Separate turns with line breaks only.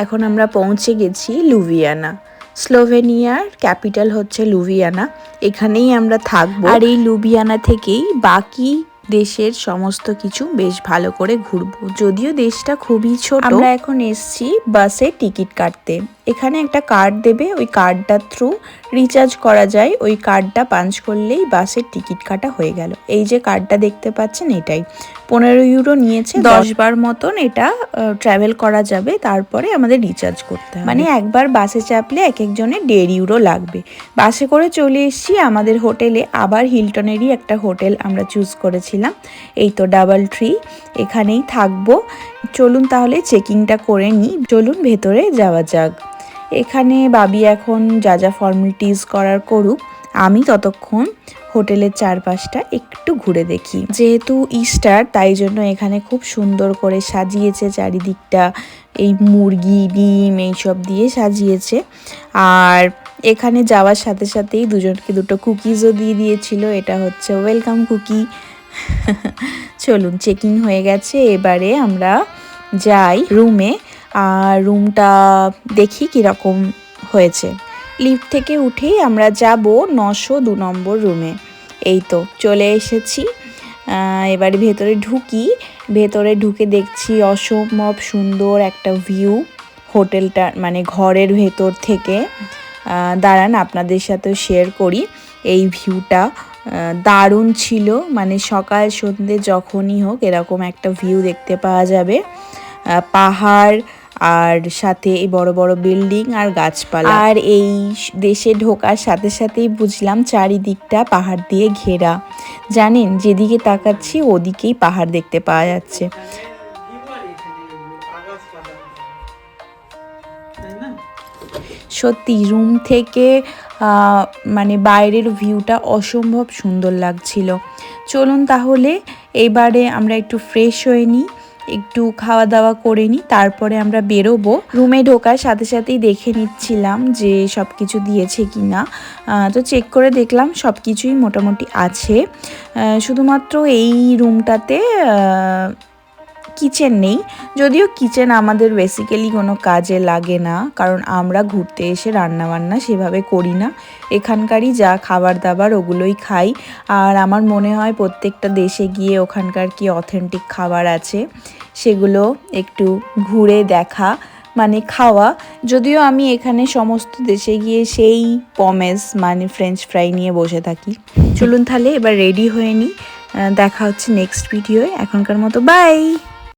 এখন আমরা পৌঁছে গেছি লুভিয়ানা। স্লোভেনিয়ার ক্যাপিটাল হচ্ছে লুভিয়ানা। এখানেই আমরা থাকবো। আর এই লুভিয়ানা থেকেই বাকি দেশের সমস্ত কিছু বেশ ভালো করে ঘুরবো। যদিও দেশটা খুবই ছোট। আমরা এখন এসছি বাসে টিকিট কাটতে। এখানে একটা কার্ড দেবে, ওই কার্ডটার থ্রু রিচার্জ করা যায়। ওই কার্ডটা পাঞ্চ করলেই বাসের টিকিট কাটা হয়ে গেল। এই যে কার্ডটা দেখতে পাচ্ছেন, এটাই 15 ইউরো নিয়েছে। 10 বার মতন এটা ট্রাভেল করা যাবে, তারপরে আমাদের রিচার্জ করতে হবে। মানে একবার বাসে চাপলে এক একজনের 1.5 ইউরো লাগবে। বাসে করে চলে এসেছি আমাদের হোটেলে। আবার হিলটনেরই একটা হোটেল আমরা চুজ করেছিলাম। এই তো ডাবল ট্রি, এখানেই থাকবো। চলুন তাহলে চেকিংটা করে নিই। চলুন ভেতরে যাওয়া যাক। এখানে বাবি এখন যা যা ফর্মালিটিস করার করুক, আমি ততক্ষণ হোটেলের চারপাশটা একটু ঘুরে দেখি। যেহেতু ইস্টার, তাই জন্য এখানে খুব সুন্দর করে সাজিয়েছে চারিদিকটা। এই মুরগি, ডিম এইসব দিয়ে সাজিয়েছে। আর এখানে যাওয়ার সাথে সাথেই দুজনকে দুটো কুকিজও দিয়ে দিয়েছিল। এটা হচ্ছে ওয়েলকাম কুকি। চলুন, চেকিং হয়ে গেছে, এবারে আমরা যাই রুমে। আর রুমটা দেখি কীরকম হয়েছে। লিফট থেকে উঠেই আমরা যাব 902 নম্বর রুমে। এই তো চলে এসেছি। এবারে ভেতরে ঢুকি। ভেতরে ঢুকে দেখছি অসম্ভব সুন্দর একটা ভিউ হোটেলটা, মানে ঘরের ভেতর থেকে। দাঁড়ান আপনাদের সাথেও শেয়ার করি। এই ভিউটা দারুণ ছিল। মানে সকাল সন্ধ্যে যখনই হোক এরকম একটা ভিউ দেখতে পাওয়া যাবে। পাহাড় আর সাথে এই বড় বড় বিল্ডিং আর গাছপালা। আর এই দেশে ঢোকার সাথে সাথেই বুঝলাম চারিদিকটা পাহাড় দিয়ে ঘেরা। জানেন, যেদিকে তাকাচ্ছি ওদিকেই পাহাড় দেখতে পাওয়া যাচ্ছে। সত্যি রুম থেকে মানে বাইরের ভিউটা অসম্ভব সুন্দর লাগছিল। চলুন তাহলে এবারে আমরা একটু ফ্রেশ হয়ে নিই, একটু খাওয়া দাওয়া করে নিই, তারপরে আমরা বেরোবো। রুমে ঢোকার সাথে সাথেই দেখে নিচ্ছিলাম যে সব কিছু দিয়েছে কি না। তো চেক করে দেখলাম সব কিছুই মোটামুটি আছে। শুধুমাত্র এই রুমটাতে কিচেন নেই। যদিও কিচেন আমাদের বেসিক্যালি কোনো কাজে লাগে না, কারণ আমরা ঘুরতে এসে রান্নাবান্না সেভাবে করি না। এখানকারই যা খাবার দাবার ওগুলোই খাই। আর আমার মনে হয় প্রত্যেকটা দেশে গিয়ে ওখানকার কি অথেন্টিক খাবার আছে সেগুলো একটু ঘুরে দেখা, মানে খাওয়া। যদিও আমি এখানে সমস্ত দেশে গিয়ে সেই পমেস মানে ফ্রেঞ্চ ফ্রাই নিয়ে বসে থাকি। চলুন তাহলে এবার রেডি হয়ে নিই। দেখা হচ্ছে নেক্সট ভিডিওয়ে। এখনকার মতো বাই।